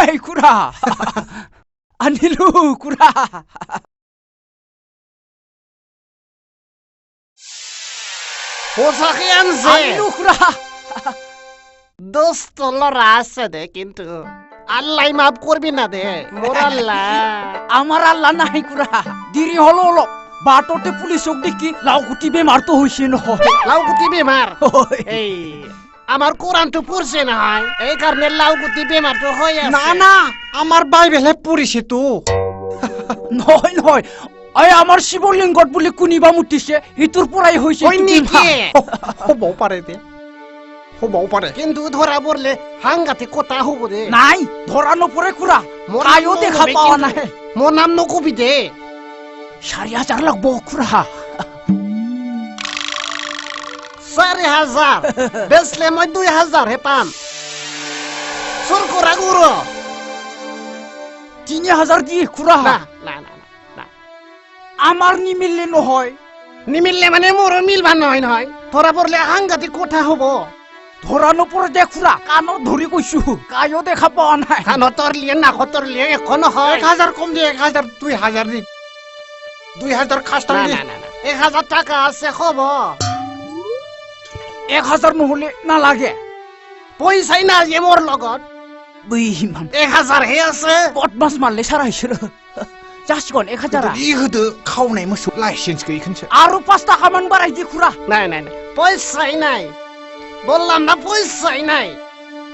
নাই খুৰা আনিলো খুৰা পোশাকে আনছে আনিলো খুৰা দোস্ত লড়া আছে দে কিন্তু আল্লাহ মাফ করবি না দে মোর আল্লাহ আমার আল্লাহ নাই খুৰা দেরি হলো অলপ বাটতে পুলিশক দেখি লাউকুটি বেমার তো হইছে নহয় লাউকুটি বেমার হয়। এই আমার কোরআন তো পড়ছে না হয় এই কারণে লাউকুটি বেমার তো হয়ে আছে না না আমার বাইবেলে পড়িছে তো নহয় নহয় এই আমার শিবলিঙ্গত বুলি কুনিবা মুতিছে হিতুর পৰাই হইছে ওই নিকে হবও পারে দে হবও পারে কিন্তু ধরা পড়লে হাঙ্গাতে কথা হব রে নাই ধরা নপরে খুৰা কায়ো দেখা পাওয়া নাই মোর নাম নকবি দে 4,000 লাগবো খুৰা 4,000 বেসলে মই 2,000 হে পাম সুর করা গুরো 3,000 দি খুৰা না না না না আমার নিমিললে নহয় নিমিললে মানে মোর মিলবা নহয় নহয় ধরা পড়লে হাঙ্গাতে কথা হব ধরা নপরে দে খুৰা কাণত ধৰি কৈছো কায়ো দেখা পাওয়া নাই কানো তোর লিয়ে না তোর লিয়ে এখন হয় 1,000 কম দিয়ে 1,000 2,000 দি 2,000 খাস্তা না দি না না 1,000 টাকা আছে খব 1,000 নহলে নালাগে পয়সাই না যে মোর লগত বইমান 1,000 হে আছে বদমাস মারলে সারা হইছিল যাসগন 1,000 ই হদো খাওনাই মোসু লাইসেন্স গইखनसो আরো 5 টাকা মান বাড়াই দি খুৰা নাই নাই নাই পয়সাই নাই বললাম না পয়সাই নাই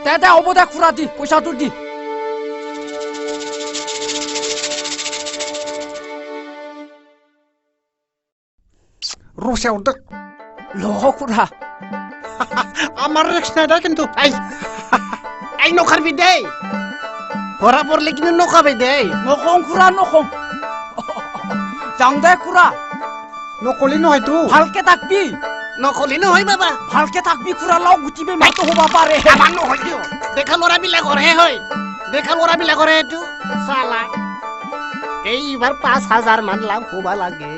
দে হবো দে খুৰা দি পয়সাটো দি রোসাও দে ল খুৰা আমার রিক্স নাই দা কিন্তু এই নখারবি দে ধরা পড়লে কিন্তু নখাবে দে নকং খুৰা নকং যাং দে খুৰা নকলি নহয় তো ভালকে থাকবি নকলি নহয় বাবা ভালকে থাকবি খুৰা লাও গুটিবে মাতো হবা পারে আমার নহয় দিও দেখা লড়া বিলাকৰ হে হয় দেখা লড়া বিলাকৰ এইটো সালা এইবাৰ 5,000 মান লাভ হবা লাগে